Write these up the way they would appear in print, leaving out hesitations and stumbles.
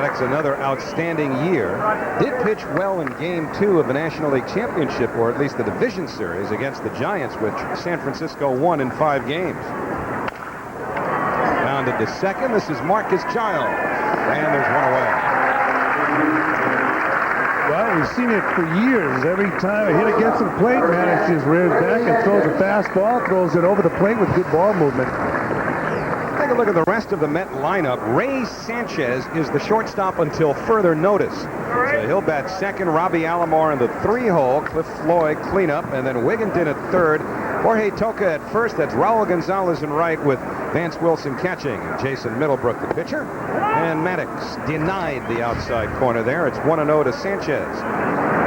Maddox, another outstanding year, did pitch well in Game 2 of the National League Championship, or at least the Division Series, against the Giants, which San Francisco won in 5 games. Rounded to second. This is Marcus Giles, and there's one away. Well, we've seen it for years. Every time a hitter gets to the plate, Maddox just rears back and throws a fastball, throws it over the plate with good ball movement. Take a look at the rest of the Met lineup. Ray Sanchez is the shortstop until further notice. So he'll bat second. Robbie Alomar in the 3-hole. Cliff Floyd cleanup, and then Wigginton at third. Jorge Toca at first. That's Raul Gonzalez in right with Vance Wilson catching. Jason Middlebrook the pitcher. And Maddox denied the outside corner there. It's 1-0 to Sanchez.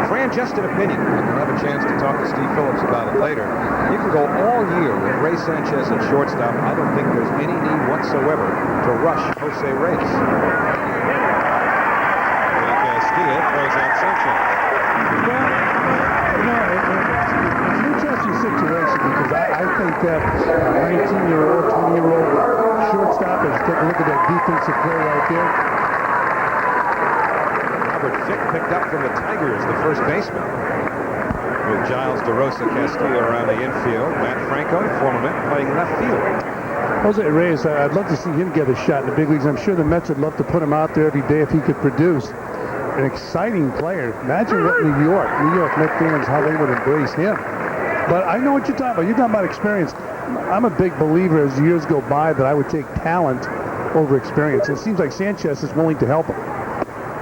Fran, just an opinion. We'll have a chance to talk to Steve Phillips about it later. You can go all year with Ray Sanchez at shortstop. I don't think there's any need whatsoever to rush Jose Reyes. Castilla throws out Sanchez. Well, you know, it's an interesting situation because I think that 19-year-old, 20-year-old shortstop is take a look at that defensive play right there. Robert Fick picked up from the Tigers, the first baseman. With Giles, DeRosa, Castillo around the infield. Matt Franco, former Met, playing left field. Jose Reyes, I'd love to see him get a shot in the big leagues. I'm sure the Mets would love to put him out there every day if he could produce. An exciting player. Imagine what New York Met fans, how they would embrace him. But I know what you're talking about. You're talking about experience. I'm a big believer as years go by that I would take talent over experience. It seems like Sanchez is willing to help him.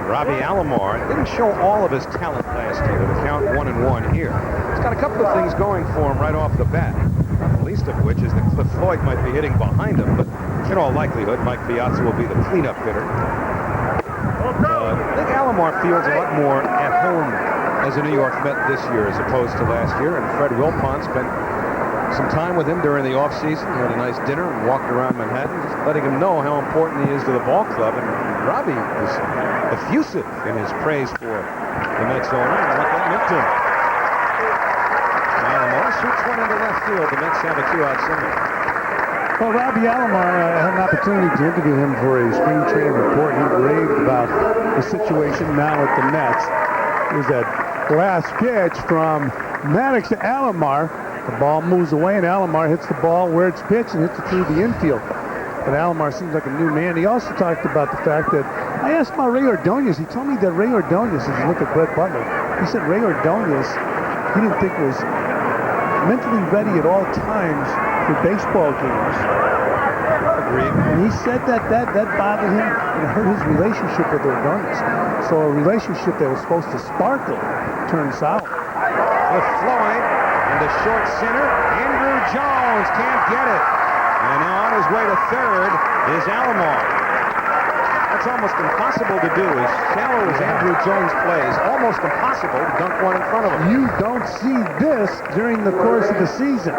Robbie Alomar didn't show all of his talent last year. The count 1-1 here. He's got a couple of things going for him right off the bat. The least of which is that Cliff Floyd might be hitting behind him, but in all likelihood, Mike Piazza will be the cleanup hitter. I think Alomar feels a lot more at home as a New York Met this year as opposed to last year, and Fred Wilpon spent some time with him during the offseason. He had a nice dinner and walked around Manhattan, just letting him know how important he is to the ball club. And Robbie was effusive in his praise for the Mets owner and what that meant to him. Alomar shoots one into left field. The Mets have a 2-out single. Well, Robbie Alomar, I had an opportunity to interview him for a spring training report. He raved about the situation now at the Mets. It was that last pitch from Maddox to Alomar. The ball moves away, and Alomar hits the ball where it's pitched and hits it through the infield. But Alomar seems like a new man. He also talked about the fact that I asked about Ray Ordonez. He told me that Ray Ordonez, if you look at Brett Butler, he said Ray Ordonez, he didn't think was mentally ready at all times for baseball games. Agreed. And he said that bothered him and hurt his relationship with Ordonez. So a relationship that was supposed to sparkle turned sour. With Floyd in the short center, Andrew Jones can't get it. And now on his way to third is Alomar. That's almost impossible to do. As shallow as Andrew Jones plays, almost impossible to dunk one in front of him. You don't see this during the course of the season.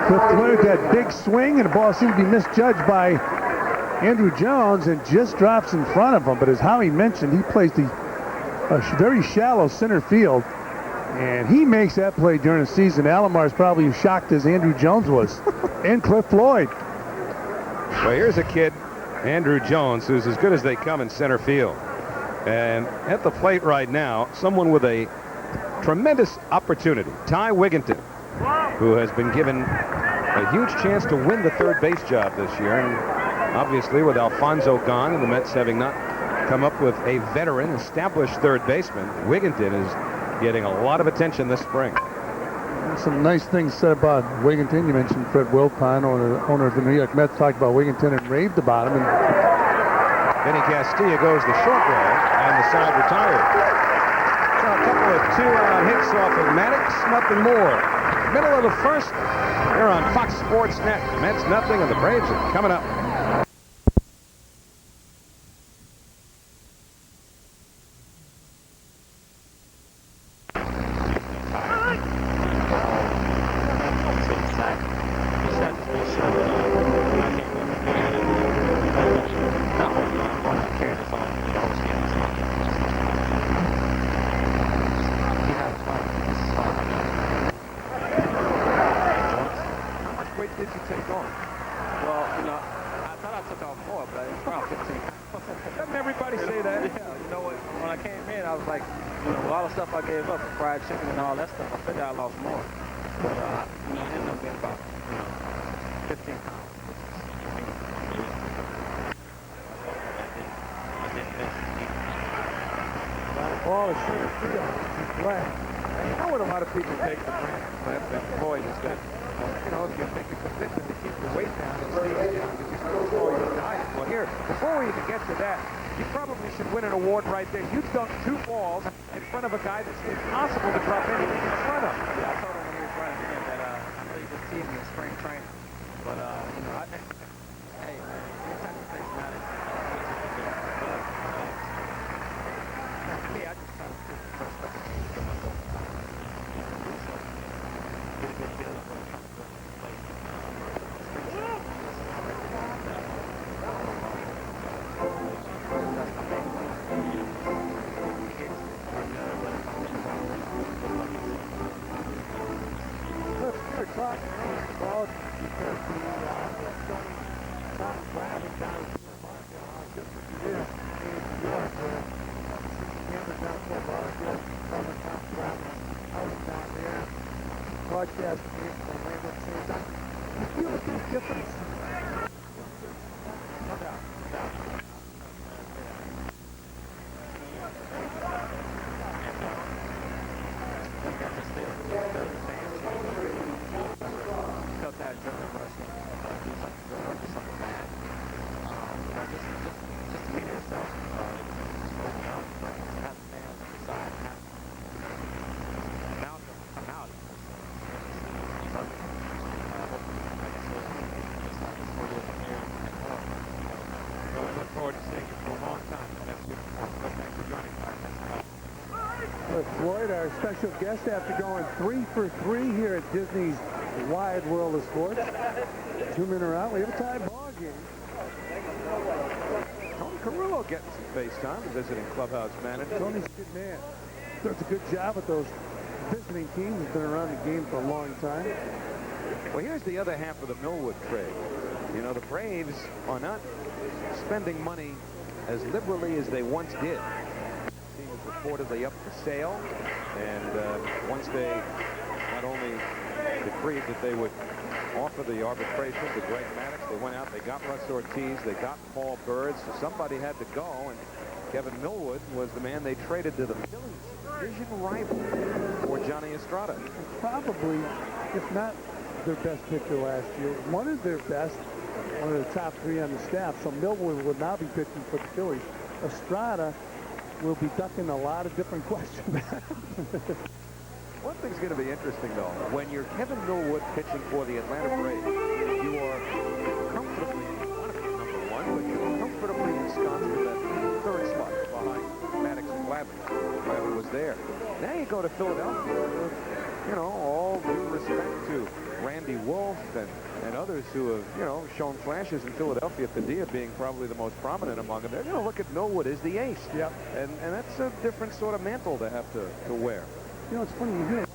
Cliff Floyd, that big swing, and the ball seemed to be misjudged by Andrew Jones and just drops in front of him. But as Howie mentioned, he plays the very shallow center field, and he makes that play during the season. Alomar is probably as shocked as Andrew Jones was, and Cliff Floyd. Well, here's a kid, Andrew Jones, who's as good as they come in center field. And at the plate right now, someone with a tremendous opportunity, Ty Wigginton, who has been given a huge chance to win the third base job this year. And obviously, with Alfonso gone and the Mets having not come up with a veteran, established third baseman, Wigginton is getting a lot of attention this spring. Some nice things said about Wigginton. You mentioned Fred Wilpon, owner of the New York Mets, talked about Wigginton and raved about him. And Benny Castilla goes the short way, and the side retired. So a couple of 2-out hits off of Maddox, nothing more. Middle of the first, here on Fox Sports Net. Mets nothing, and the Braves are coming up. Did you take on? Well, you know, I thought I took off more, but it's around 15. Doesn't everybody everybody say that? Yeah, you know what? When I came in, I was like, with all the stuff I gave up, fried chicken and all that stuff, I figured I lost more. But, I ended up being about, 15 pounds. Ball is center field. Black. You know what a lot of people take for granted, Floyd, is that, if you make a commitment to keep the weight down and stay down, you just control your diet. Well, here, before we even get to that, you probably should win an award right there. You dunked 2 balls in front of a guy that's impossible to drop anything in front of. Yeah, I told him when he was running in that I know you could see him in spring training. But, hey, man, anytime you face matters. Me, I just try to put the first couple of games for myself. Get a good feeling for the place. Clock ball because the not grabbing down to the market just as it is in New York where cameras down for ball just on the top grabbing out down there. Broadcast game from Orlando same time. You feel a big difference. No doubt. Floyd, our special guest, after going 3 for 3 here at Disney's Wide World of Sports. 2 men are out. We have a tie ball game. Tony Carrillo getting some face time, the visiting clubhouse manager. Tony's a good man. Does a good job with those visiting teams. He's been around the game for a long time. Well, here's the other half of the Millwood trade. The Braves are not spending money as liberally as they once did. Reportedly up for sale, and once they not only decreed that they would offer the arbitration to Greg Maddox, they went out, they got Russ Ortiz, they got Paul Bird, so somebody had to go, and Kevin Millwood was the man they traded to the Phillies, division rival, for Johnny Estrada. Probably, if not their best pitcher last year, one of their best, one of the top 3 on the staff, so Millwood would now be pitching for the Phillies. Estrada will be ducking a lot of different questions. One thing's going to be interesting, though. When you're Kevin Millwood pitching for the Atlanta Braves, you are comfortably, not number 1, but you're comfortably ensconced with that 3rd slot behind Maddox and Glavine. Glavine was there. Now you go to Philadelphia. All due respect to Randy Wolf and others who have, shown flashes in Philadelphia, Padilla being probably the most prominent among them. They're going to look at Millwood as the ace. Yep. And that's a different sort of mantle to have to wear. It's funny, you hear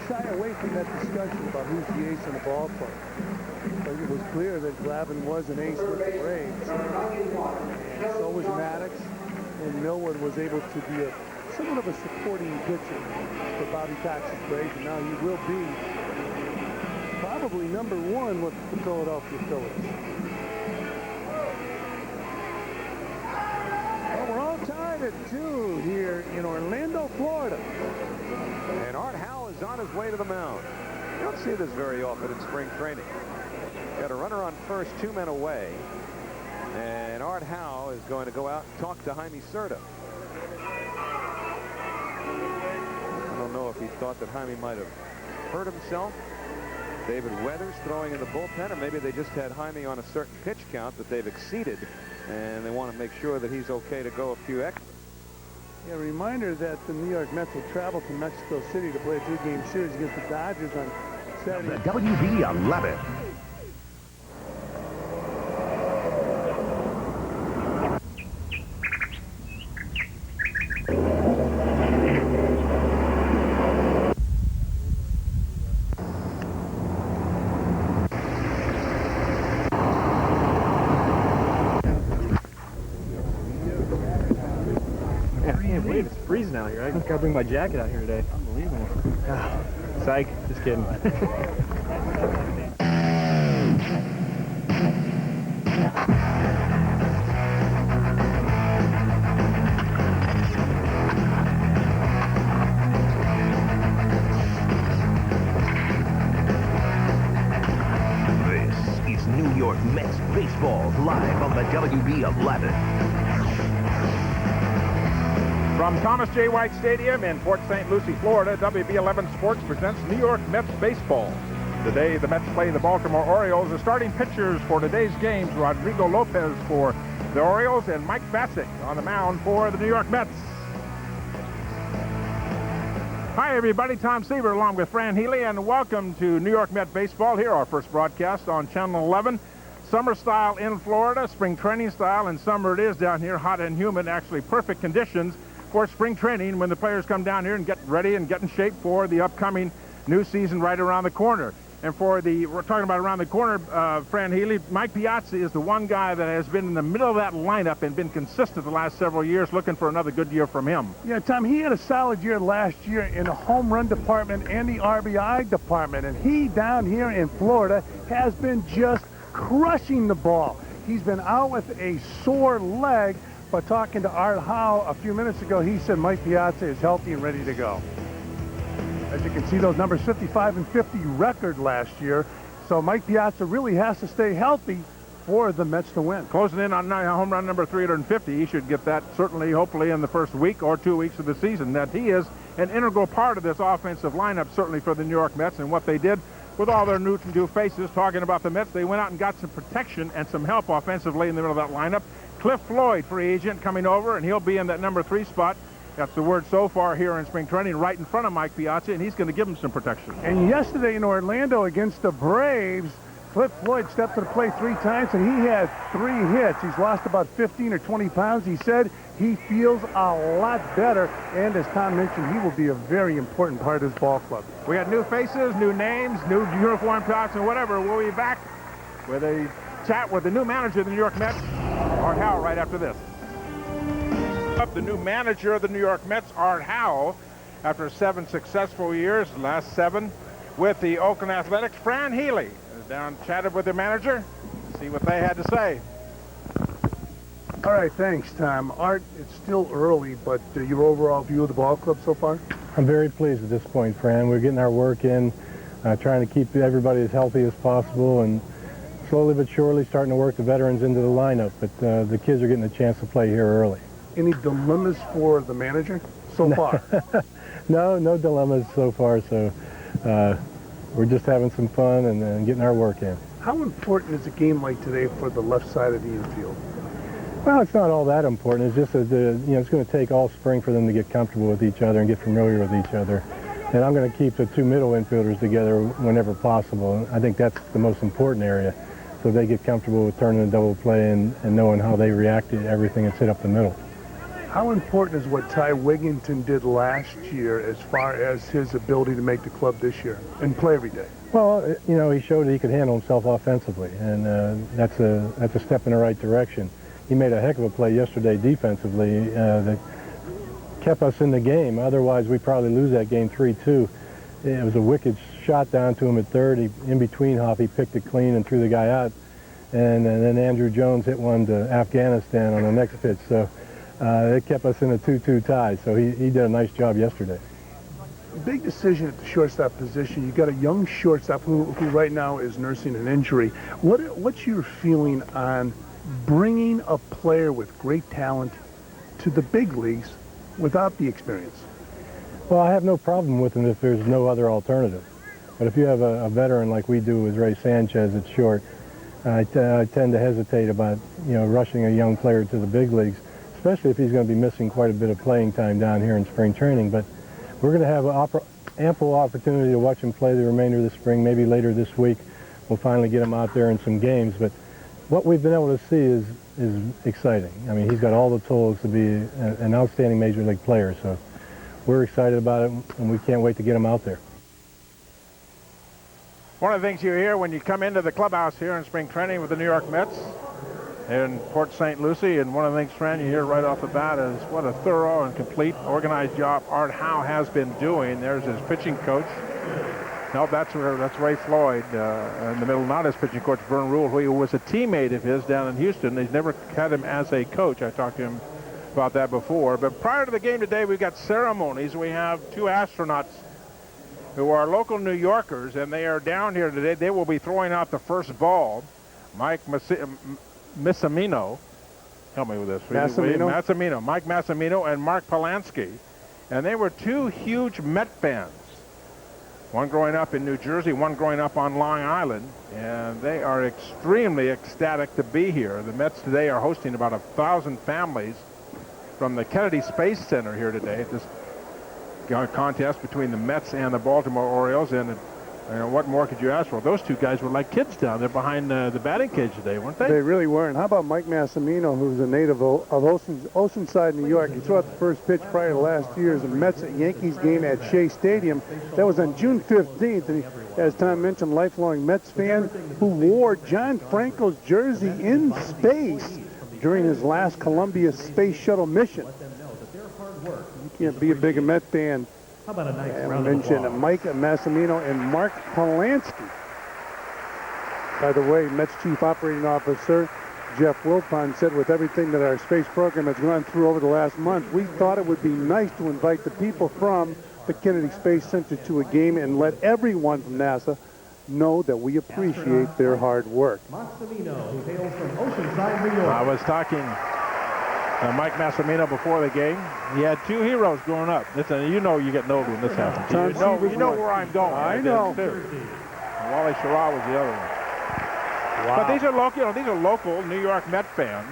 shy away from that discussion about who's the ace in the ballpark. But it was clear that Glavine was an ace with the Braves. And so was Maddox, and Millwood was able to be somewhat of a supporting pitcher for Bobby Cox's Braves, and now he will be probably number 1 with the Philadelphia Phillies. Well, we're all tied at 2 here in Orlando, Florida. And Art Howe is on his way to the mound. You don't see this very often in spring training. Got a runner on first, 2 men away. And Art Howe is going to go out and talk to Jaime Cerda. I don't know if he thought that Jaime might have hurt himself. David Weathers throwing in the bullpen, and maybe they just had Jaime on a certain pitch count that they've exceeded, and they want to make sure that he's okay to go a few extra. Yeah, a reminder that the New York Mets will travel to Mexico City to play a 2-game series against the Dodgers on Saturday. The WB 11. believe it's freezing out here. I gotta bring my jacket out here today. Unbelievable. Psych. Just kidding. This is New York Mets baseball live on the WB11. From Thomas J. White Stadium in Port St. Lucie, Florida, WB11 Sports presents New York Mets baseball. Today, the Mets play the Baltimore Orioles. The starting pitchers for today's games, Rodrigo Lopez for the Orioles and Mike Bassett on the mound for the New York Mets. Hi, everybody. Tom Seaver along with Fran Healy, and welcome to New York Met baseball. Here, our first broadcast on Channel 11. Summer style in Florida, spring training style, and summer it is down here, hot and humid, actually perfect conditions for spring training when the players come down here and get ready and get in shape for the upcoming new season right around the corner. And we're talking about around the corner, Fran Healy, Mike Piazza is the one guy that has been in the middle of that lineup and been consistent the last several years, looking for another good year from him. Yeah, Tom, he had a solid year last year in the home run department and the RBI department, and he down here in Florida has been just crushing the ball. He's been out with a sore leg, but talking to Art Howe a few minutes ago, he said Mike Piazza is healthy and ready to go. As you can see, those numbers 55 and 50 record last year. So Mike Piazza really has to stay healthy for the Mets to win. Closing in on home run number 350. He should get that certainly, hopefully, in the first week or 2 weeks of the season. That he is an integral part of this offensive lineup, certainly for the New York Mets, and what they did with all their new faces. Talking about the Mets, they went out and got some protection and some help offensively in the middle of that lineup. Cliff Floyd, free agent, coming over, and he'll be in that number 3 spot. That's the word so far here in spring training, right in front of Mike Piazza, and he's going to give him some protection. And yesterday in Orlando against the Braves, Cliff Floyd stepped to the plate 3 times, and he had 3 hits. He's lost about 15 or 20 pounds. He said he feels a lot better, and as Tom mentioned, he will be a very important part of his ball club. We got new faces, new names, new uniform tops, and whatever. We'll be back with a chat with the new manager of the New York Mets, Art Howe, right after this. The new manager of the New York Mets, Art Howe, after 7 successful years, last 7 with the Oakland Athletics. Fran Healy is down, chatted with the manager, see what they had to say. All right, thanks, Tom. Art, it's still early, but your overall view of the ball club so far? I'm very pleased at this point, Fran. We're getting our work in, trying to keep everybody as healthy as possible, and slowly but surely starting to work the veterans into the lineup. But the kids are getting a chance to play here early. Any dilemmas for the manager so far? No dilemmas so far. So we're just having some fun and getting our work in. How important is a game like today for the left side of the infield? Well, it's not all that important. It's just that it's going to take all spring for them to get comfortable with each other and get familiar with each other. And I'm going to keep the 2 middle infielders together whenever possible. I think that's the most important area, so they get comfortable with turning a double play and knowing how they react to everything that's hit up the middle. How important is what Ty Wigginton did last year as far as his ability to make the club this year and play every day? Well, he showed that he could handle himself offensively, and that's a step in the right direction. He made a heck of a play yesterday defensively that kept us in the game. Otherwise, we probably lose that game 3-2. It was a wicked shot down to him at third. In between hop, he picked it clean and threw the guy out. And then Andrew Jones hit one to Afghanistan on the next pitch. So it kept us in a 2-2 tie. So he did a nice job yesterday. Big decision at the shortstop position. You got a young shortstop who right now is nursing an injury. What's your feeling on bringing a player with great talent to the big leagues without the experience? Well, I have no problem with him if there's no other alternative. But if you have a veteran like we do with Ray Sanchez at short, I tend to hesitate about rushing a young player to the big leagues, especially if he's going to be missing quite a bit of playing time down here in spring training. But we're going to have ample opportunity to watch him play the remainder of the spring. Maybe later this week we'll finally get him out there in some games. But what we've been able to see is exciting. I mean, he's got all the tools to be an outstanding major league player. So we're excited about it, and we can't wait to get him out there. One of the things you hear when you come into the clubhouse here in spring training with the New York Mets in Port St. Lucie. And one of the things, Fran, you hear right off the bat is what a thorough and complete, organized job Art Howe has been doing. There's his pitching coach. No, that's Ray Floyd in the middle, not his pitching coach, Vern Rule, who was a teammate of his down in Houston. He's never had him as a coach. I talked to him about that before. But prior to the game today, we've got ceremonies. We have two astronauts who are local New Yorkers, and they are down here today. They will be throwing out the first ball. Mike Massimino, help me with this. Massimino, Mike Massimino and Mark Polanski. And they were two huge Met fans. One growing up in New Jersey, one growing up on Long Island, and they are extremely ecstatic to be here. The Mets today are hosting about 1,000 families from the Kennedy Space Center here today at this contest between the Mets and the Baltimore Orioles. And what more could you ask for? Those two guys were like kids down there behind the batting cage today, weren't they? They really were. And how about Mike Massimino, who's a native of Oceanside, New York? He threw out the first pitch prior to last year's Mets-Yankees game at Shea Stadium. That was on June 15th. And he, as Tom mentioned, lifelong Mets fan who wore John Franco's jersey in space during his last Columbia Space Shuttle mission. You can't be a big Met fan. How about a nice and round mention of applause? Mike Massimino and Mark Polanski. By the way, Mets Chief Operating Officer Jeff Wilpon said, with everything that our space program has gone through over the last month, we thought it would be nice to invite the people from the Kennedy Space Center to a game and let everyone from NASA know that we appreciate their hard work. Massimino, who hails from Oceanside, New York. I was talking Mike Massimino before the game. He had two heroes growing up. Listen, you know you get old when this happens. You know where I'm going. I know. Wally Schirra was the other one. Wow. But these are local New York Met fans.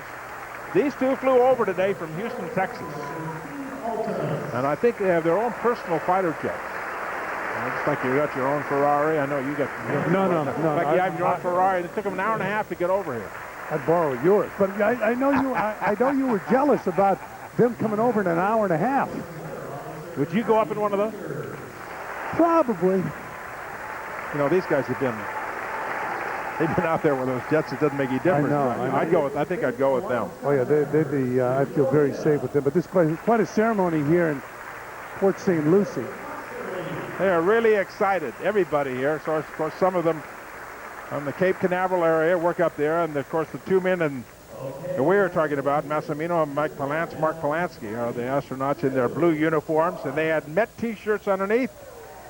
These two flew over today from Houston, Texas. And I think they have their own personal fighter jets. It's like you got your own Ferrari. I know you got. No. Like you have your own Ferrari. It took them an hour and a half to get over here. I borrowed yours, but I know you. I know you were jealous about them coming over in an hour and a half. Would you go up in one of those? Probably. You know, these guys have been. They've been out there with those jets. It doesn't make any difference. I know. I think I'd go with them. Oh yeah, they'd be. I feel very safe with them. But this is quite a ceremony here in Port St. Lucie. They are really excited. Everybody here. So of course some of them from the Cape Canaveral area work up there, and of course the two men that we were talking about, Massimino and Mark Polanski, are the astronauts in their blue uniforms, and they had Met T-shirts underneath.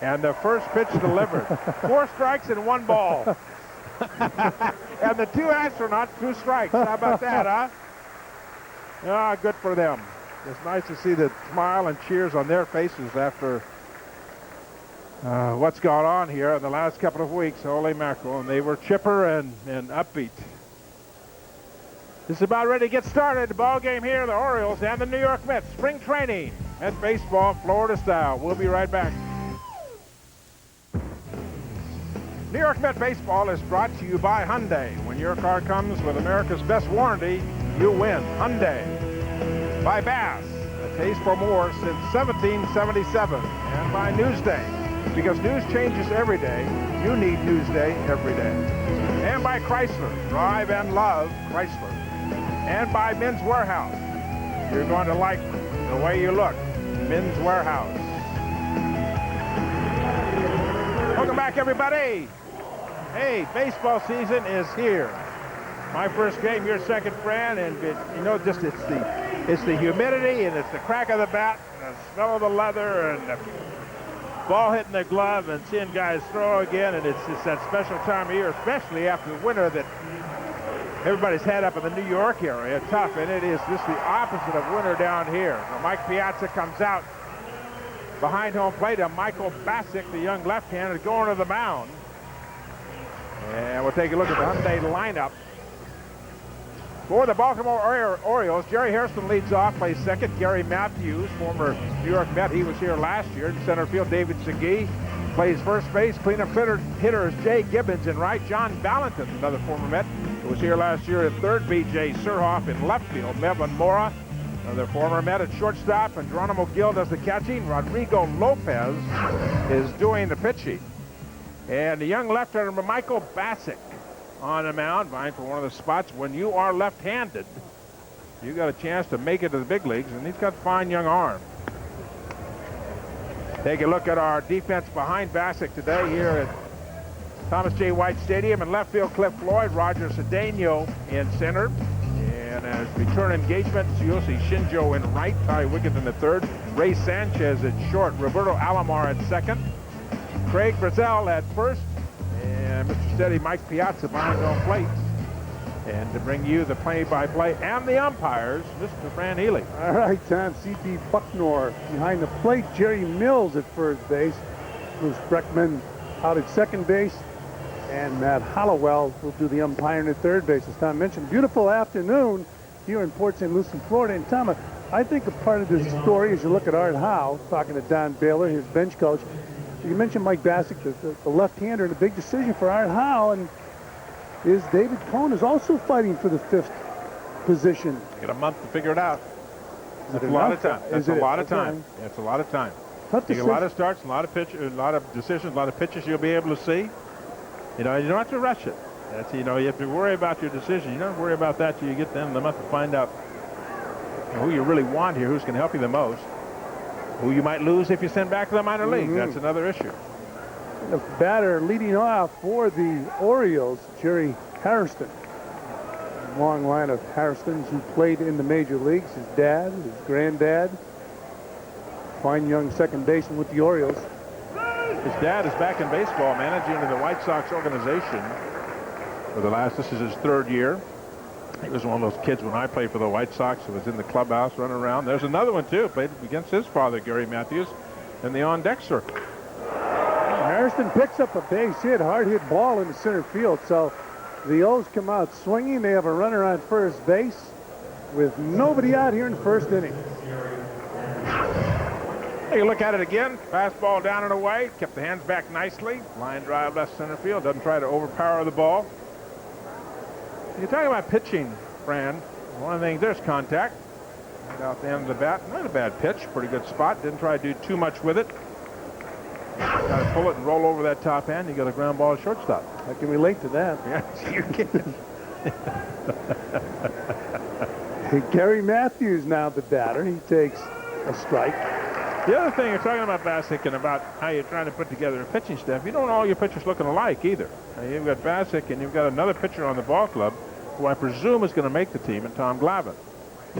And the first pitch delivered. 4 strikes and 1 ball. And the two astronauts, 2 strikes. How about that, huh? Ah, good for them. It's nice to see the smile and cheers on their faces after what's gone on here in the last couple of weeks. Holy mackerel. And they were chipper and upbeat. This is about ready to get started. The ball game here, the Orioles and the New York Mets. Spring training at baseball, Florida style. We'll be right back. New York Met Baseball is brought to you by Hyundai. When your car comes with America's best warranty, you win. Hyundai. By Bass, a taste for more since 1777. And by Newsday. Because news changes every day, you need Newsday every day. And by Chrysler, drive and love Chrysler. And by Men's Warehouse. You're going to like the way you look. Men's Warehouse. Welcome back, everybody. Hey, baseball season is here. My first game, your second, Fran, and you know, just it's the humidity and it's the crack of the bat and the smell of the leather and the ball hitting the glove and seeing guys throw again, and it's just that special time of year, especially after the winter that everybody's had up in the New York area. Tough, and it is just the opposite of winter down here. Now, Mike Piazza comes out behind home plate, and Michael Bassick, the young left-hander, going to the mound. And we'll take a look at the Hyundai lineup. For the Baltimore Orioles, Jerry Hairston leads off, plays second. Gary Matthews, former New York Met, he was here last year. In center field, David Segui plays first base. Cleanup hitter is Jay Gibbons in right. John Valentin, another former Met, who was here last year at third. B.J. Surhoff in left field. Melvin Mora, another former Met, at shortstop. And Geronimo Gil does the catching. Rodrigo Lopez is doing the pitching. And the young left-hander, Michael Bassick, on the mound, vying for one of the spots. When you are left-handed, you got a chance to make it to the big leagues, and he's got fine young arm. Take a look at our defense behind Bassick today here at Thomas J. White Stadium. In left field, Cliff Floyd, Roger Cedeno in center. And as return engagements, you'll see Shinjo in right, Ty Wiggins in the third, Ray Sanchez at short, Roberto Alomar at second, Craig Brazel at first, and Mr. Steady Mike Piazza behind home plate. And to bring you the play-by-play and the umpires, Mr. Fran Healy. All right, Tom. C.B. Bucknor behind the plate. Jerry Mills at first base. Bruce Breckman out at second base. And Matt Hollowell will do the umpiring at third base. As Tom mentioned, beautiful afternoon here in Port St. Lucie, Florida. And Tom, I think a part of this story, as you look at Art Howe, talking to Don Baylor, his bench coach, you mentioned Mike Bassick, the left-hander, and a big decision for Art Howe. And is David Cohn is also fighting for the 5th position. Get a month to figure it out. That's a lot of time. That's a lot of time. That's a lot of time. Take a lot of starts, a lot of pitches, a lot of decisions, a lot of pitches you'll be able to see. You know, you don't have to rush it. That's, you know, you have to worry about your decision. You don't worry about that till you get to the end of the month to find out who you really want here, who's going to help you the most, who you might lose if you send back to the minor league. That's another issue. The batter leading off for the Orioles, Jerry Hairston. Long line of Hairstons who played in the major leagues. His dad, his granddad. Fine young second baseman with the Orioles. His dad is back in baseball, managing the White Sox organization for this is his 3rd year. He was one of those kids when I played for the White Sox who was in the clubhouse running around. There's another one, too, played against his father, Gary Matthews, in the on-deck circle. Hairston picks up a base hit, hard hit ball into center field. So the O's come out swinging. They have a runner on first base with nobody out here in the first inning. Take a look at it again. Fastball down and away. Kept the hands back nicely. Line drive left center field. Doesn't try to overpower the ball. You're talking about pitching, Fran. One of the things, there's contact. Right out the end of the bat. Not a bad pitch. Pretty good spot. Didn't try to do too much with it. Got to pull it and roll over that top end. You got a ground ball shortstop. I can relate to that. Yeah, you can. Gary Matthews now the batter. He takes a strike. The other thing, you're talking about Bassick and about how you're trying to put together a pitching staff. You don't want all your pitchers looking alike either. You've got Bassick and you've got another pitcher on the ball club who I presume is going to make the team, and Tom Glavine.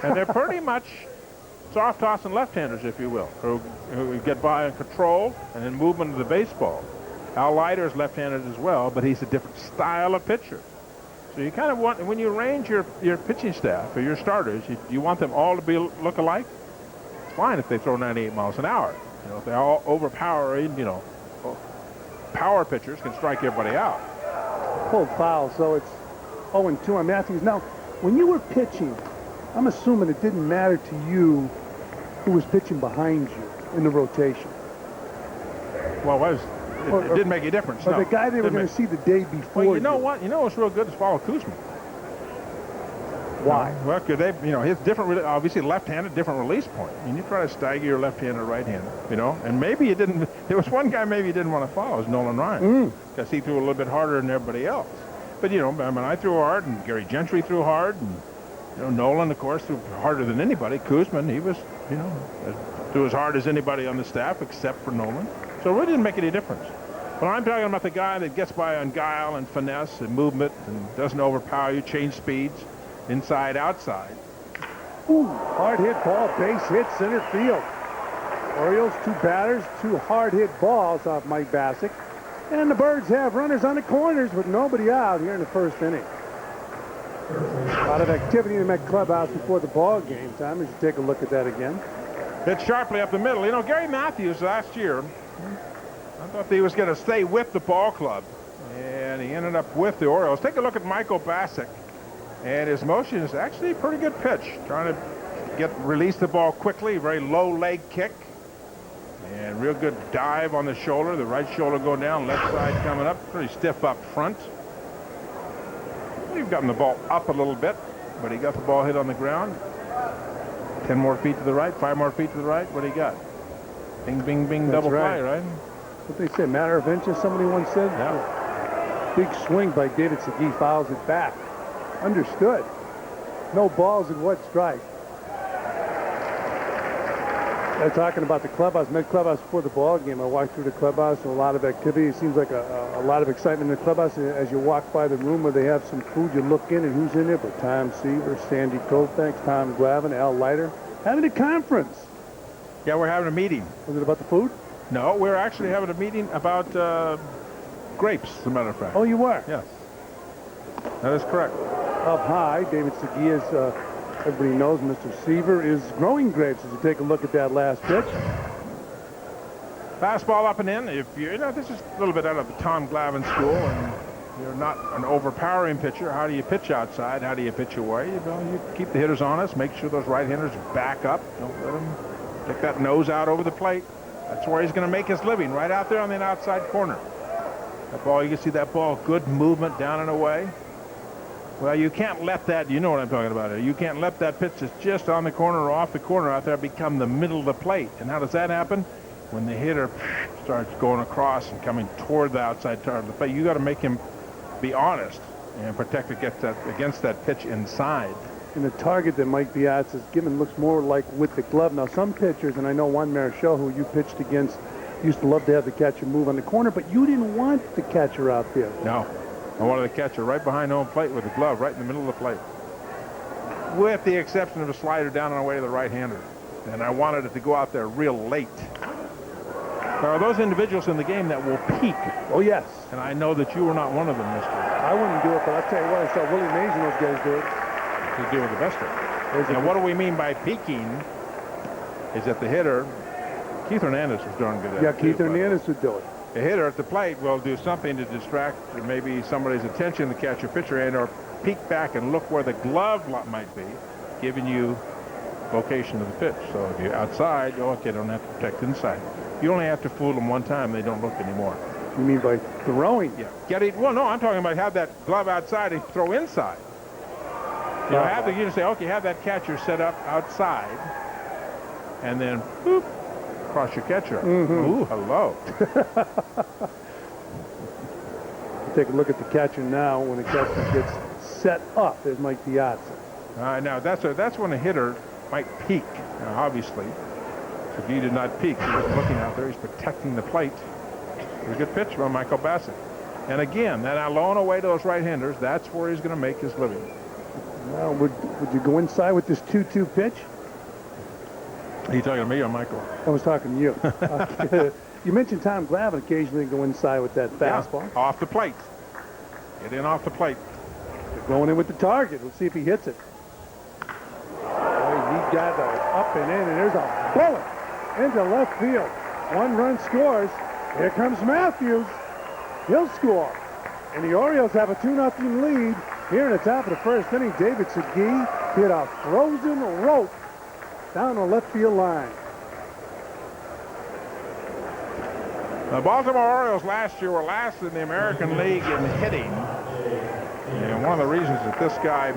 And they're pretty much soft-tossing left-handers, if you will, who get by on control and in movement of the baseball. Al Leiter is left-handed as well, but he's a different style of pitcher. So you kind of want, when you arrange your pitching staff or your starters, you want them all to look alike. It's fine if they throw 98 miles an hour. You know, if they're all overpowering, you know, power pitchers can strike everybody out. Pulled foul, so it's 0-2 on Matthews. Now, when you were pitching, I'm assuming it didn't matter to you who was pitching behind you in the rotation. Well, it didn't make a difference. Or the guy they were going to see the day before. Well, you know what? You know what's real good is follow Kuzma. Why? Well, could they? You know, his different, obviously left-handed, different release point. And you try to stagger your left-handed or right-handed. You know, and maybe you didn't. There was one guy maybe you didn't want to follow, is Nolan Ryan, because he threw a little bit harder than everybody else. But you know, I mean, I threw hard, and Gary Gentry threw hard, and you know, Nolan, of course, threw harder than anybody. Kuzman, he was, you know, threw as hard as anybody on the staff except for Nolan. So it really didn't make any difference. But I'm talking about the guy that gets by on guile and finesse and movement and doesn't overpower you, change speeds, inside, outside. Ooh, hard hit ball, base hit, center field. Orioles, 2 batters, 2 hard hit balls off Mike Bassick. And the Birds have runners on the corners with nobody out here in the first inning. A lot of activity in the Met clubhouse before the ball game, Tom, as you take a look at that again. Hit sharply up the middle. You know, Gary Matthews last year, I thought he was going to stay with the ball club, and he ended up with the Orioles. Take a look at Michael Bassick, and his motion is actually a pretty good pitch. Trying to release the ball quickly, very low leg kick, and real good dive on the shoulder. The right shoulder going down, left side coming up, pretty stiff up front. He's gotten the ball up a little bit, but he got the ball hit on the ground. 10 more feet to the right, 5 more feet to the right. What do you got? Bing, bing, bing, double play, right? What they say, matter of inches, somebody once said? Yeah. Big swing by David Segui, fouls it back. Understood. No balls in one strike. They're talking about the clubhouse, Met clubhouse before the ball game. I walked through the clubhouse, a lot of activity. It seems like a lot of excitement in the clubhouse. As you walk by the room where they have some food, you look in and who's in there? But Tom Seaver, Sandy Koufax, Tom Glavine, Al Leiter, having a conference. Yeah, we're having a meeting. Was it about the food? No, we're actually having a meeting about grapes, as a matter of fact. Oh, you were? Yes. That is correct. Up high, David Segui is, everybody knows Mr. Seaver is growing grapes as you take a look at that last pitch. Fastball up and in. If you know, this is a little bit out of the Tom Glavine school, and you're not an overpowering pitcher. How do you pitch outside? How do you pitch away? You keep the hitters honest. Make sure those right-handers back up. Don't let them take that nose out over the plate. That's where he's going to make his living, right out there on the outside corner. That ball, you can see that ball, good movement down and away. Well, you can't let that, you know what I'm talking about. You can't let that pitch that's just on the corner or off the corner out there become the middle of the plate. And how does that happen? When the hitter starts going across and coming toward the outside part of the plate, you got to make him be honest and protect against that pitch inside. And the target that Mike Piazza is given looks more like with the glove. Now, some pitchers, and I know Juan Marichal, who you pitched against, used to love to have the catcher move on the corner, but you didn't want the catcher out there. No. I wanted the catcher right behind home plate with the glove right in the middle of the plate. With the exception of a slider down on the way to the right-hander. And I wanted it to go out there real late. There are those individuals in the game that will peak. Oh, yes. And I know that you were not one of them, mister. I wouldn't do it, but I'll tell you what, I saw Willie Mays and those guys do it. To do with the best of it. And what do we mean by peaking is that the hitter, Keith Hernandez was darn good at it. Yeah, Keith Hernandez would do it. The hitter at the plate will do something to distract maybe somebody's attention, the catcher pitcher, and or peek back and look where the glove might be, giving you location of the pitch. So if you're outside, okay, don't have to protect inside. You only have to fool them one time, they don't look anymore. You mean by throwing? Yeah. Well, no, I'm talking about have that glove outside and throw inside. You know, you say, okay, have that catcher set up outside, and then boop, cross your catcher. Ooh, hello. Take a look at the catcher now when the catcher gets set up. There's Mike Piazza. Now that's when a hitter might peek. Now, obviously, if he did not peek, he was looking out there. He's protecting the plate. It was a good pitch by Michael Bassett. And again, that low and away to those right-handers, that's where he's going to make his living. Well, would you go inside with this 2-2 pitch? Are you talking to me or Michael? I was talking to you. You mentioned Tom Glavine occasionally go inside with that fastball. Yeah, off the plate. Get in off the plate. They're going in with the target. Let's see if he hits it. Boy, he got up and in, and there's a bullet into left field. 1 run scores. Here comes Matthews. He'll score. And the Orioles have a 2-0 lead. Here in the top of the first inning, David Segui hit a frozen rope down the left field line. The Baltimore Orioles last year were last in the American League in hitting. And one of the reasons that this guy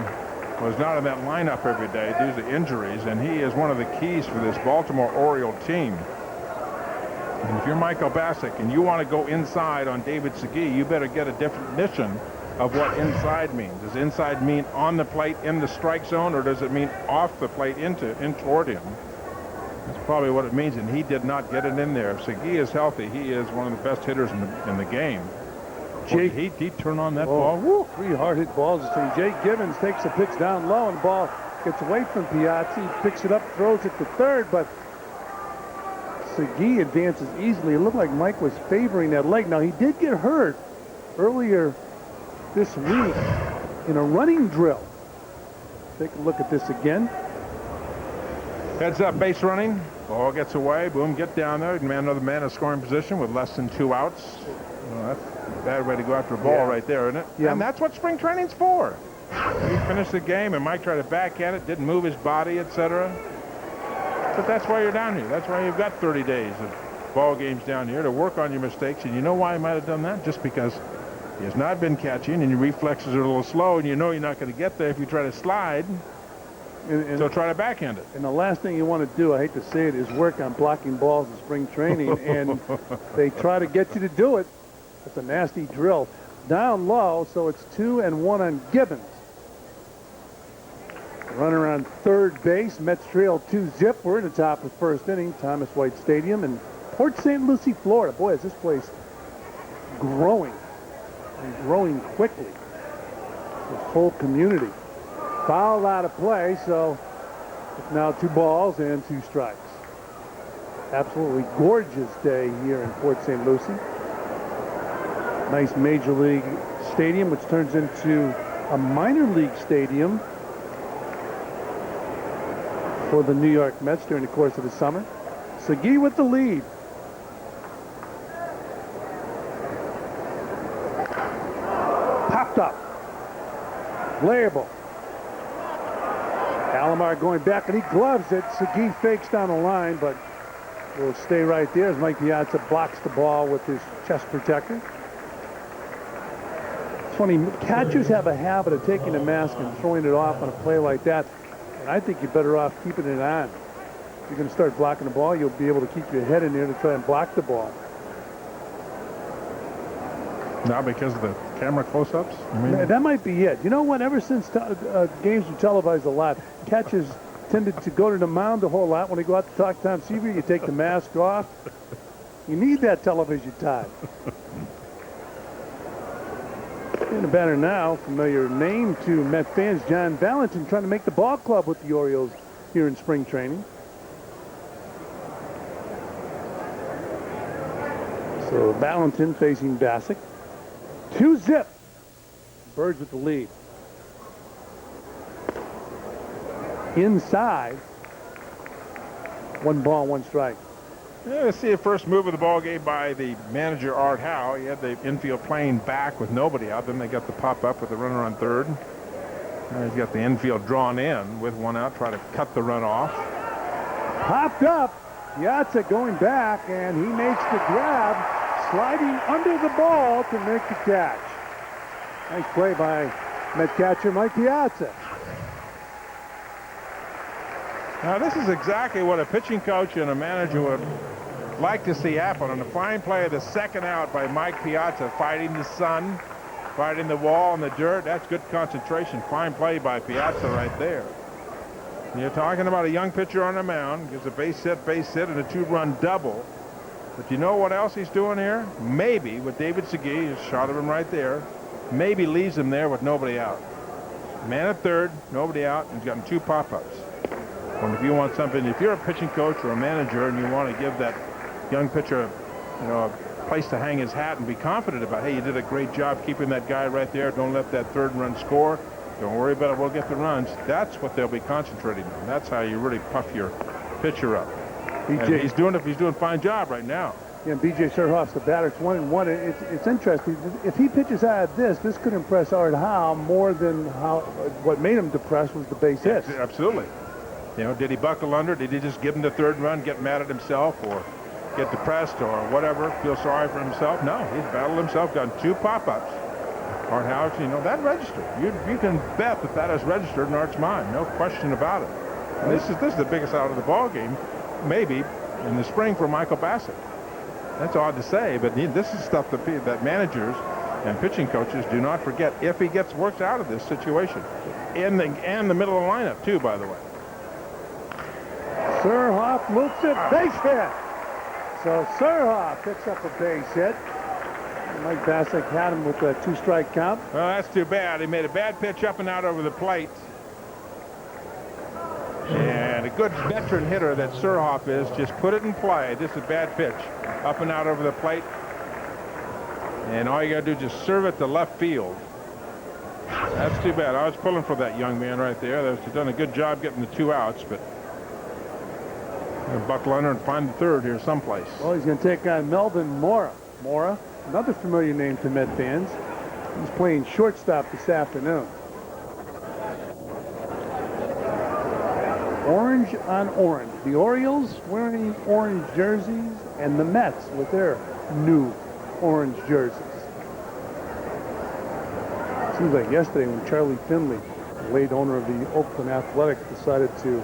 was not in that lineup every day due to injuries, and he is one of the keys for this Baltimore Oriole team. And if you're Michael Bassett and you want to go inside on David Segui, you better get a definition of what inside means. Does inside mean on the plate in the strike zone, or does it mean off the plate in toward him? That's probably what it means, and he did not get it in there. If Segui is healthy, he is one of the best hitters in the game. Jake, he turned on that ball. Woo, 3 hard hit balls. Jake Givens takes the pitch down low, and the ball gets away from Piazza. He picks it up, throws it to third, but Segui advances easily. It looked like Mike was favoring that leg. Now, he did get hurt earlier this week in a running drill. Take a look at this again. Heads up, base running. Ball gets away. Boom, get down there. Another man in scoring position with less than 2 outs. Well, that's a bad way to go after a ball right there, isn't it? Yeah. And that's what spring training's for. He finished the game, and Mike tried to backhand it, didn't move his body, etc. But that's why you're down here. That's why you've got 30 days of ball games down here to work on your mistakes. And you know why he might have done that? Just because he has not been catching, and your reflexes are a little slow, and you know you're not going to get there if you try to slide. So try to backhand it. And the last thing you want to do, I hate to say it, is work on blocking balls in spring training. And they try to get you to do it. It's a nasty drill. down low, so it's 2-1 on Gibbons. Runner on third base. Mets trail 2-zip. We're in the top of the first inning. Thomas White Stadium in Port St. Lucie, Florida. Boy, is this place growing and growing quickly. The whole community. Foul out of play, so it's now 2 balls and 2 strikes. Absolutely gorgeous day here in Port St. Lucie. Nice major league stadium, which turns into a minor league stadium for the New York Mets during the course of the summer. Segui with the lead. Popped up. Playable. Alomar going back, and he gloves it. Segui fakes down the line, but will stay right there as Mike Piazza blocks the ball with his chest protector. It's funny, catchers have a habit of taking the mask and throwing it off on a play like that. And I think you're better off keeping it on. If you're going to start blocking the ball, you'll be able to keep your head in there to try and block the ball. Now because of the camera close-ups? That might be it. You know what? Ever since games were televised a lot, catchers tended to go to the mound a whole lot. When they go out to talk to Tom Seaver, you take the mask off. You need that television time. In the batter now, familiar name to Met fans, John Valentin, trying to make the ball club with the Orioles here in spring training. So Valentin facing Bassick. 2-zip. Birds with the lead. Inside. 1 ball, 1 strike. Yeah, let's see the first move of the ball game by the manager, Art Howe. He had the infield playing back with nobody out. Then they got the pop-up with the runner on third. And he's got the infield drawn in with 1 out, try to cut the run off. Popped up. Piazza going back, and he makes the grab, sliding under the ball to make the catch. Nice play by Met catcher Mike Piazza. Now, this is exactly what a pitching coach and a manager would like to see happen. On the fine play of the second out by Mike Piazza, fighting the sun, fighting the wall and the dirt. That's good concentration. Fine play by Piazza right there. You're talking about a young pitcher on the mound. Gives a base hit, and a 2-run double. But you know what else he's doing here? Maybe with David Segui, just shot of him right there, maybe leaves him there with nobody out. Man at third, nobody out, and he's gotten 2 pop-ups. And if you want something, if you're a pitching coach or a manager and you want to give that young pitcher, you know, a place to hang his hat and be confident about, hey, you did a great job keeping that guy right there. Don't let that 3rd run score. Don't worry about it. We'll get the runs. That's what they'll be concentrating on. That's how you really puff your pitcher up. And he's doing a fine job right now. Yeah, B.J. Surhoff's the batter. It's 1-1. It's interesting. If he pitches out of this could impress Art Howe more than what made him depressed was the base hits. Absolutely. You know, did he buckle under? Did he just give him the 3rd run, get mad at himself, or get depressed, or whatever, feel sorry for himself? No, he's battled himself, gotten 2 pop-ups. Art Howe, you know, that registered. You can bet that is registered in Art's mind, no question about it. And this is the biggest out of the ball game, maybe in the spring for Michael Bassick. That's odd to say, but this is stuff that managers and pitching coaches do not forget if he gets worked out of this situation, and the middle of the lineup too, by the way. Surhoff loops it, base hit. So Surhoff picks up a base hit. Mike Bassick had him with a 2-strike count. Well, that's too bad. He made a bad pitch up and out over the plate. And a good veteran hitter that Surhoff is, just put it in play. This is a bad pitch. Up and out over the plate. And all you got to do is just serve it to left field. That's too bad. I was pulling for that young man right there. They've done a good job getting the 2 outs, but buckle under and find the 3rd here someplace. Well, he's going to take on Melvin Mora. Mora, another familiar name to Met fans. He's playing shortstop this afternoon. Orange on orange. The Orioles wearing orange jerseys, and the Mets with their new orange jerseys. Seems like yesterday when Charlie Finley, the late owner of the Oakland Athletics, decided to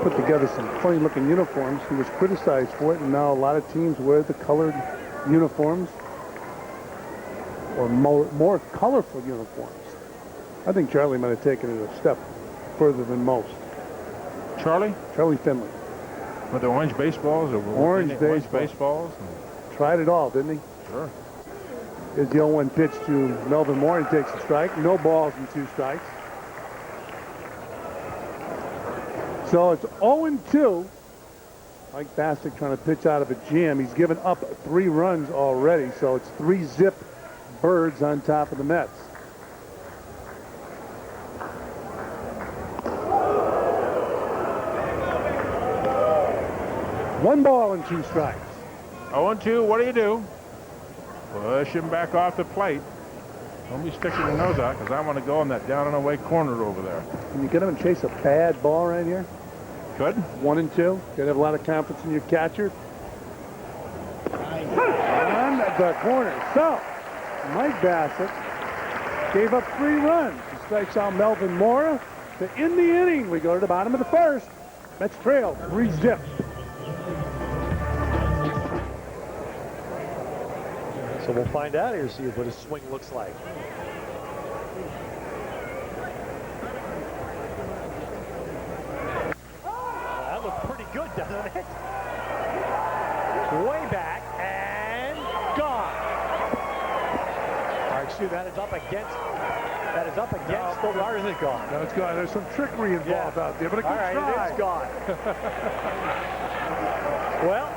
put together some funny-looking uniforms. He was criticized for it, and now a lot of teams wear the colored uniforms. or more colorful uniforms. I think Charlie might have taken it a step further than most. Charlie? Charlie Finley. With the orange baseballs? Or Orange baseballs? Tried it all, didn't he? Sure. Here's the 0-1 pitch to Melvin Moore. He takes a strike. No balls and 2 strikes. So it's 0-2. Mike Bastick trying to pitch out of a jam. He's given up 3 runs already, so it's 3-zip Birds on top of the Mets. One ball and 2 strikes. 0-2, what do? Push him back off the plate. Don't be sticking your nose out, because I want to go in that down and away corner over there. Can you get him and chase a bad ball right here? Could. 1-2. You have a lot of confidence in your catcher. On the corner. So, Mike Bassitt gave up 3 runs. He strikes out Melvin Mora to end the inning. We go to the bottom of the first. Mets trail 3-zip. So we'll find out here, see what his swing looks like. That looked pretty good, doesn't it? Way back and gone. All right, shoot, that is up against. That is up against. No. Or is it gone? No, it's gone. There's some trickery involved out there, but a good try. All right, it's gone. Well,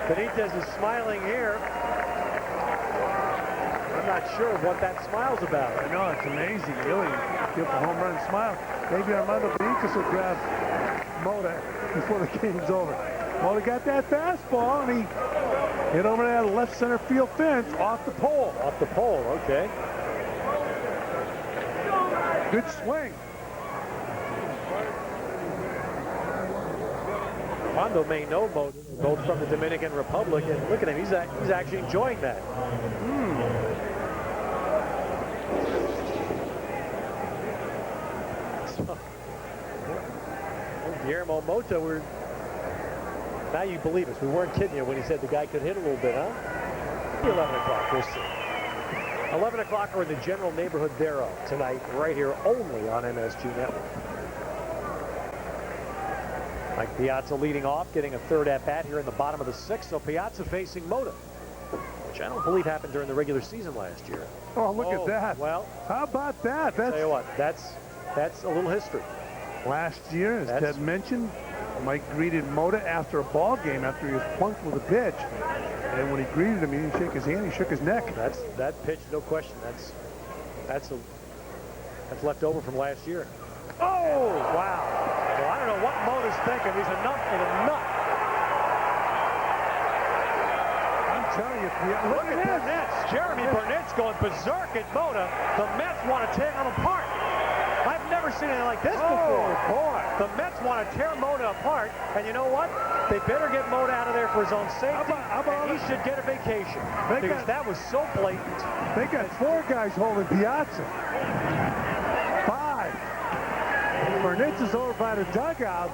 Benitez is smiling here. I'm not sure what that smile's about. I know, it's amazing, really. Give the home run smile. Maybe Armando Benitez will grab Mota before the game's over. Mota got that fastball, and he hit over that left center field fence off the pole. Off the pole, okay. Good swing. Armando may know Mota, both from the Dominican Republic, and look at him, he's actually enjoying that. Guillermo Mota, now you believe us. We weren't kidding you when he said the guy could hit a little bit, huh? 11 o'clock, we'll see. 11 o'clock or in the general neighborhood thereof tonight, right here only on MSG Network. Mike Piazza leading off, getting a third at-bat here in the bottom of the 6th. So Piazza facing Mota, which I don't believe happened during the regular season last year. Oh, look at that. Well, how about that? Tell you what, that's a little history. Last year, as Ted mentioned, Mike greeted Mota after a ball game after he was plunked with a pitch. And when he greeted him, he didn't shake his hand, he shook his neck. That pitch, no question. That's left over from last year. Oh, wow. Well, I don't know what Mota's thinking. He's a nut and a nut. I'm telling you, look at Burnett's. Jeremy Burnett's going berserk at Mota. The Mets want to tear him apart. I've never seen anything like this before. Boy. The Mets want to tear Mota apart, and you know what? They better get Mota out of there for his own safety, and he should get a vacation, because that was so blatant. They got 4 guys holding Piazza. 5. Burnett is over by the dugout.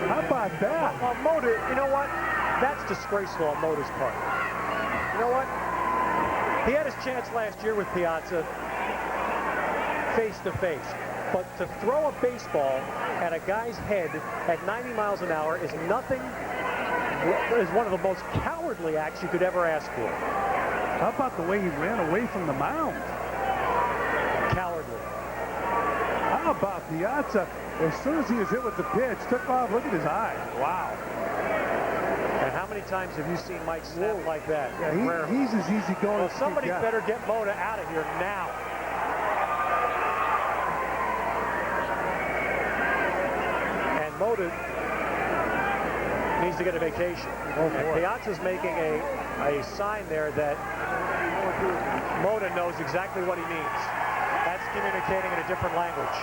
How about that? Well, Mota, you know what? That's disgraceful on Mota's part. You know what? He had his chance last year with Piazza face to face. But to throw a baseball at a guy's head at 90 miles an hour is one of the most cowardly acts you could ever ask for. How about the way he ran away from the mound? Cowardly. How about Piazza? As soon as he was hit with the pitch, took off. Look at his eyes. Wow. And how many times have you seen Mike snap like that? Yeah, he's as easy going as somebody better get Mota out of here now. Mota needs to get a vacation. And Piazza's making a sign there that Mota knows exactly what he means. That's communicating in a different language.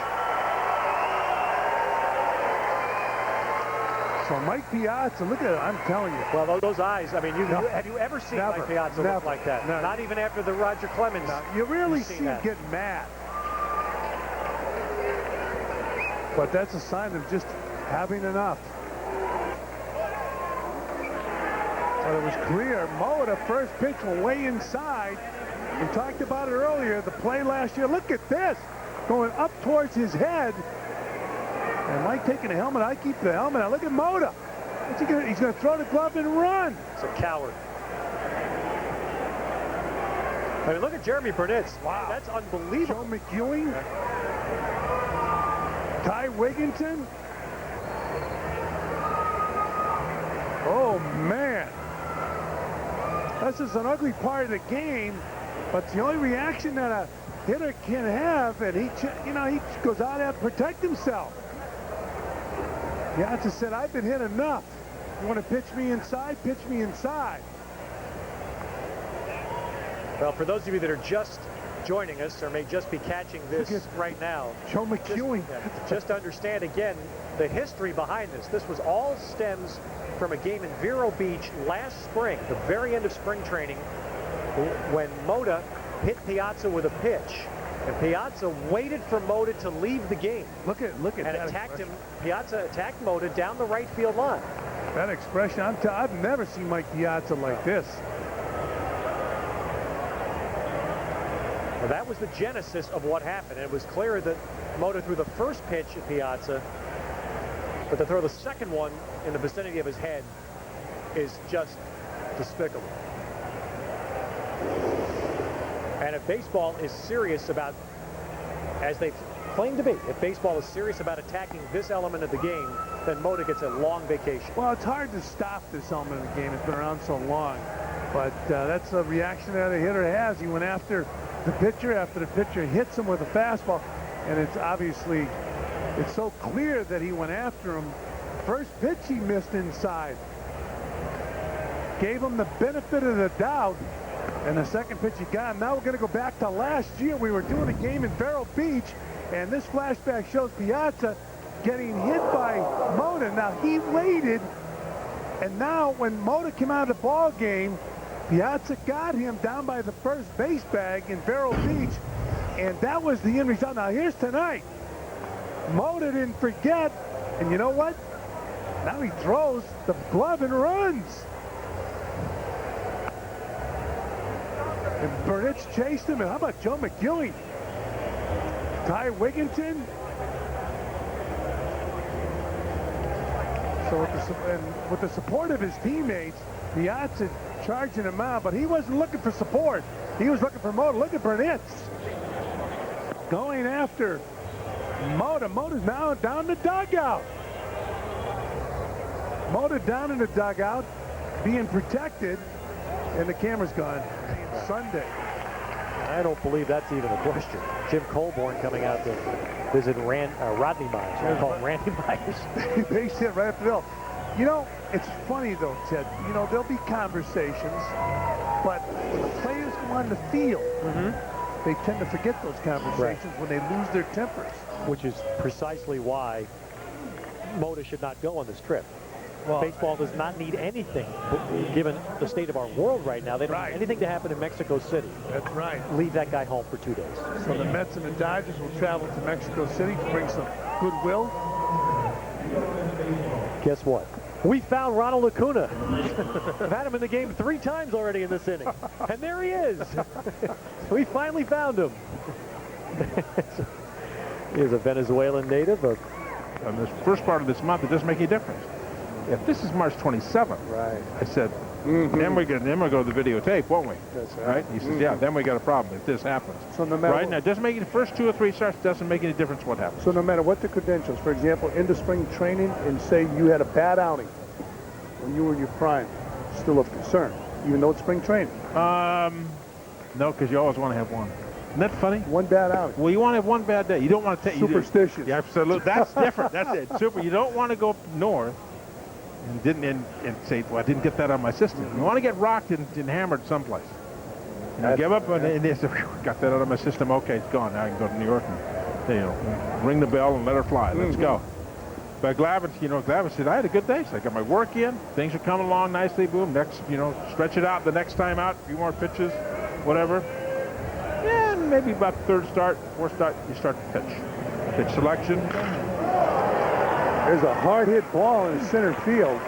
So Mike Piazza, look at it, I'm telling you. Well, those eyes, I mean, have you ever seen Mike Piazza look like that? Never. Not even after the Roger Clemens. No, you rarely see him get mad. But that's a sign of just having enough. Well, it was clear. Mota, first pitch way inside. We talked about it earlier, the play last year. Look at this, going up towards his head. And Mike taking the helmet. I keep the helmet. Now look at Mota. What's he gonna, he's going to throw the glove and run. It's a coward. I mean, look at Jeremy Burnitz. Wow. That's unbelievable. Joe McEwing. Ty Wigginton. Oh, man. This is an ugly part of the game, but it's the only reaction that a hitter can have, and he goes out there to protect himself. Piazza said, I've been hit enough. You want to pitch me inside? Pitch me inside. Well, for those of you that are just joining us or may just be catching this right now, Joe McEwing. Just understand again the history behind this. This was all stems from a game in Vero Beach last spring, the very end of spring training, when Mota hit Piazza with a pitch. And Piazza waited for Mota to leave the game. Look at and that attacked him. Piazza attacked Mota down the right field line. That expression, I've never seen Mike Piazza like this. Well, that was the genesis of what happened. And it was clear that Mota threw the first pitch at Piazza, but to throw the second one in the vicinity of his head is just despicable. And if baseball is serious about, as they claim to be, if baseball is serious about attacking this element of the game, then Mota gets a long vacation. Well, it's hard to stop this element of the game. It's been around so long. But that's a reaction that a hitter has. He went after the pitcher after the pitcher hits him with a fastball. And it's obviously, it's so clear that he went after him. First pitch he missed inside. Gave him the benefit of the doubt. And the second pitch he got. Now we're going to go back to last year. We were doing a game in Vero Beach. And this flashback shows Piazza getting hit by Mota. Now he waited. And now when Mota came out of the ball game, Piazza got him down by the first base bag in Vero Beach. And that was the end result. Now here's tonight. Mota didn't forget. And you know what? Now he throws the glove and runs. And Burnitz chased him. And how about Joe McEwing? Ty Wigginton. So with the support of his teammates, Piazza charging him out, but he wasn't looking for support. He was looking for Mota. Look at Burnitz going after Mota. Mota's now down the dugout. Mota down in the dugout, being protected, and the camera's gone. Sunday. I don't believe that's even a question. Jim Colborn coming out to visit Rodney Myers. I call him Randy Myers. Base hit right up the middle. You know, it's funny though, Ted. You know, there'll be conversations, but when the players go on the field, they tend to forget those conversations when they lose their tempers. Which is precisely why Mota should not go on this trip. Well, baseball does not need anything, given the state of our world right now. They don't need anything to happen in Mexico City. That's right. Leave that guy home for 2 days. So the Mets and the Dodgers will travel to Mexico City to bring some goodwill. Guess what? We found Ronald Acuna. I've had him in the game 3 times already in this inning. And there he is. We finally found him. He's a Venezuelan native. On this first part of this month, it doesn't make any difference. If this is March 27th, I said, then we're going to go to the videotape, won't we? That's right. He says, yeah, then we got a problem if this happens. So no matter now, it doesn't make the first 2 or 3 starts, doesn't make any difference what happens. So no matter what the credentials, for example, into spring training, and say you had a bad outing when you were in your prime, still of concern, even though it's spring training. No, because you always want to have one. Isn't that funny? One bad outing. Well, you want to have one bad day. You don't want to take superstitious. Yeah, absolutely. That's different. That's it. Super. You don't want to go up north and say, well, I didn't get that on my system. You want to get rocked and hammered someplace. You give up and they say, got that out of my system. Okay, it's gone. Now I can go to New York and ring the bell and let her fly. Let's go. But Glavin, Glavin said, I had a good day. So I got my work in. Things are coming along nicely. Boom. Next, stretch it out the next time out. A few more pitches, whatever. And maybe about third start, fourth start, you start to pitch. Pitch selection. There's a hard hit ball in center field.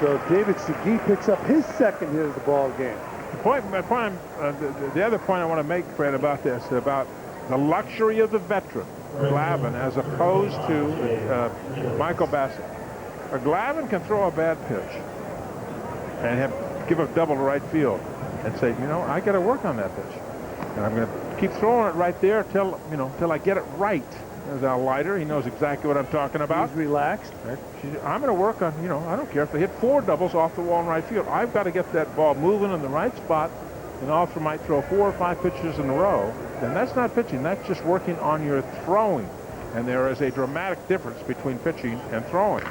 So David Segui picks up his second hit of the ball game. The other point I want to make, Fred, about this, about the luxury of the veteran, Glavine, as opposed to Michael Bassett. Glavine can throw a bad pitch and give a double to right field and say, you know, I got to work on that pitch. And I'm going to keep throwing it right there till I get it right. There's Al Leiter. He knows exactly what I'm talking about. He's relaxed. I'm going to work on, I don't care if they hit 4 doubles off the wall in right field. I've got to get that ball moving in the right spot. An officer might throw 4 or 5 pitches in a row. Then that's not pitching. That's just working on your throwing. And there is a dramatic difference between pitching and throwing.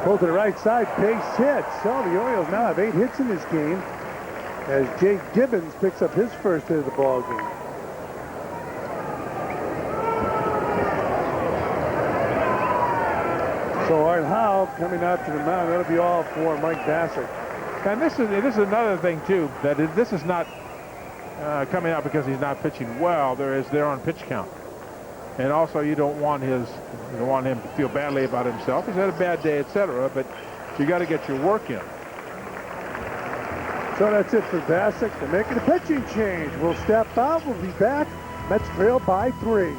Pull to the right side, base hit. So the Orioles now have 8 hits in this game as Jake Gibbons picks up his first hit of the ball game. So Art Howe coming out to the mound. That'll be all for Mike Bassett. And this is another thing too, that this is not coming out because he's not pitching well. They're on pitch count, and also you don't want him to feel badly about himself. He's had a bad day, etc. But you got to get your work in. So that's it for Bassett. They're making a pitching change. We'll step out. We'll be back. Mets trail by 3.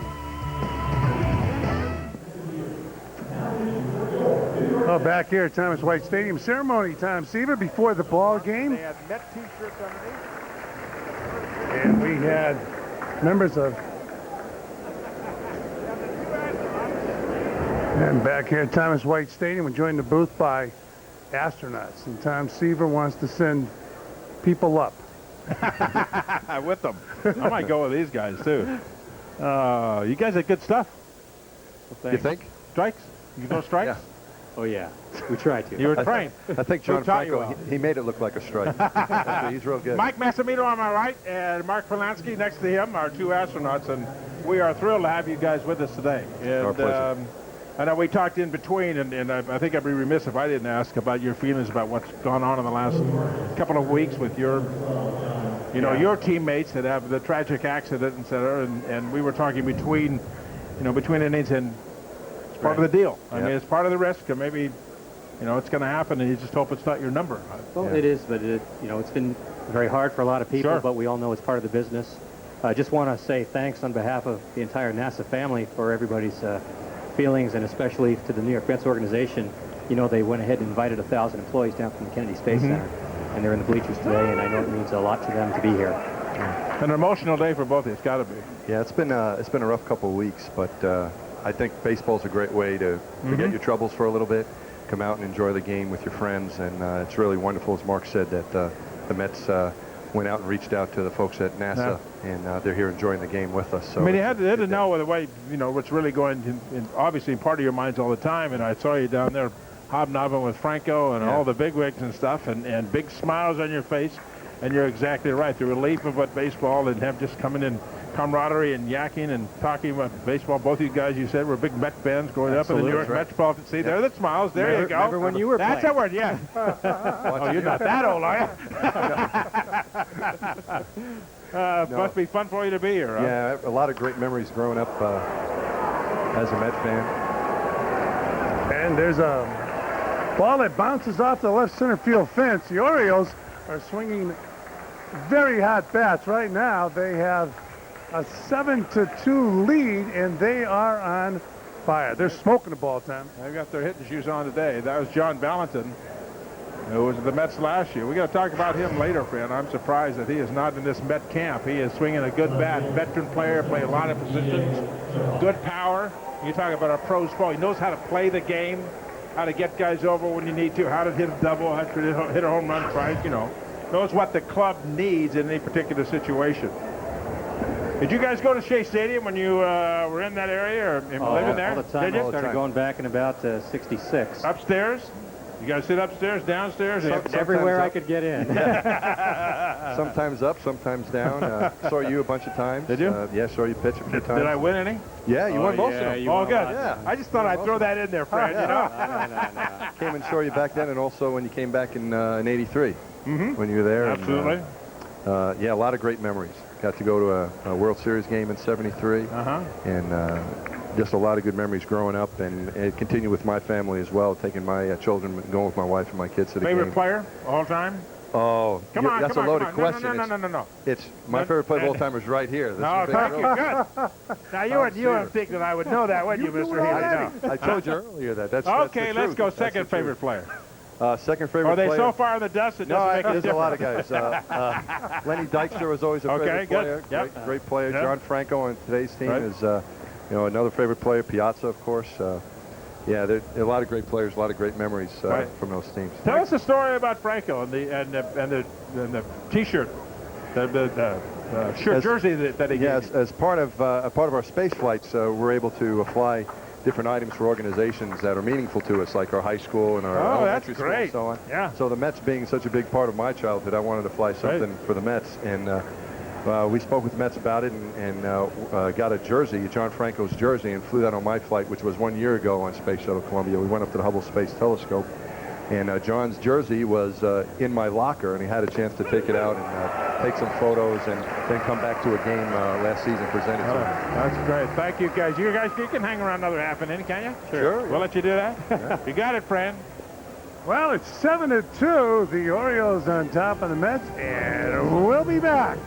Oh, back here at Thomas White Stadium ceremony, Tom Seaver, before the ball game. They had Met T-shirts underneath. And we had members of... And back here at Thomas White Stadium, we're joined in the booth by astronauts. And Tom Seaver wants to send people up. With them. I might go with these guys, too. You guys had good stuff. Well, you think? Strikes? You can throw strikes? Yeah. Oh, yeah. We try to. You were trained. I think John taught you Franco, well? he made it look like a strike. He's real good. Mike Massimino on my right and Mark Polanski next to him, our 2 astronauts, and we are thrilled to have you guys with us today. And, our pleasure. I know we talked in between, and I think I'd be remiss if I didn't ask about your feelings about what's gone on in the last couple of weeks with your teammates that have the tragic accident, et cetera, and we were talking between innings, and it's part of the deal. I mean, it's part of the risk, and maybe, it's going to happen, and you just hope it's not your number. Well, it is, but it's been very hard for a lot of people, but we all know it's part of the business. I just want to say thanks on behalf of the entire NASA family for everybody's feelings, and especially to the New York Mets organization. They went ahead and invited 1,000 employees down from the Kennedy Space Center, and they're in the bleachers today, and I know it means a lot to them to be here. An emotional day for both of you. It's got to be. Yeah, it's been a rough couple of weeks, but I think baseball's a great way to forget your troubles for a little bit, come out and enjoy the game with your friends, and it's really wonderful, as Mark said, that the Mets went out and reached out to the folks at NASA, and they're here enjoying the game with us. So I mean, you had to know the way, what's really going, obviously part of your minds all the time, and I saw you down there hobnobbing with Franco and all the bigwigs and stuff, and big smiles on your face, and you're exactly right. The relief of what baseball and have just coming in camaraderie and yakking and talking about baseball. Both of you guys, you said, were big Met fans growing up in the New York Metropolitan. See, there are the smiles. There you go. Remember when you were That's playing. a word, yeah. Oh, you're not that old, are you? Must be fun for you to be here, huh? Yeah, a lot of great memories growing up as a Met fan. And there's a ball that bounces off the left center field fence. The Orioles are swinging very hot bats right now. They have a 7-2 lead, and they are on fire. They're smoking the ball, Tom. They've got their hitting shoes on today. That was John Valentin, who was at the Mets last year. We got to talk about him later, friend. I'm surprised that he is not in this Met camp. He is swinging a good bat. Veteran player, play a lot of positions. Good power. You talk about a pro's ball. He knows how to play the game, how to get guys over when you need to, how to hit a double, how to hit a home run twice, Knows what the club needs in any particular situation. Did you guys go to Shea Stadium when you were in that area or living there? All the time. I started going back in about 66. Upstairs? You guys sit upstairs, downstairs? Everywhere I could get in. Sometimes up, sometimes down. Saw you a bunch of times. Did you? Yeah, saw you pitch a few times. Did I win any? Yeah, you won most of them. Oh, good. Yeah. I just thought I'd throw that in there, Fred, No. Came and saw you back then, and also when you came back in '83 when you were there. Absolutely. And, yeah, a lot of great memories. Got to go to a World Series game in '73, and just a lot of good memories growing up, and it continued with my family as well, taking my children and going with my wife and my kids to the Favorite game. player all time? Oh, Come on, that's come a loaded on. question. No. It's my favorite player of all time is right here. This No, is Big thank you. Rose. Good. Now, you wouldn't think that I would know that, would you, Mr. Healy? No. I told you earlier that. That's Okay, the let's truth. go That's second the favorite truth. player. Second favorite Are they player. so far in the dust it No, doesn't make a there's a difference? lot of guys. Lenny Dykstra was always a favorite player. Yep. Great player. Yep. John Franco on today's team Right. is, another favorite player. Piazza, of course. Yeah, there are a lot of great players, a lot of great memories Right. from those teams. Tell us the story about Franco and the T-shirt, the jersey that he Yes, gave you. as part of our space flights, we're able to fly different items for organizations that are meaningful to us, like our high school and our elementary school and so on. Yeah. So the Mets being such a big part of my childhood, I wanted to fly something for the Mets, and we spoke with the Mets about it and got a jersey, John Franco's jersey, and flew that on my flight, which was 1 year ago on Space Shuttle Columbia. We went up to the Hubble Space Telescope, and John's jersey was in my locker, and he had a chance to take it out and take some photos and then come back to a game last season, present it to him. That's great. Thank you, guys. You can hang around another half an inning, can you? Sure. We'll let you do that. You got it, friend. Well, it's 7-2. The Orioles on top of the Mets, and we'll be back.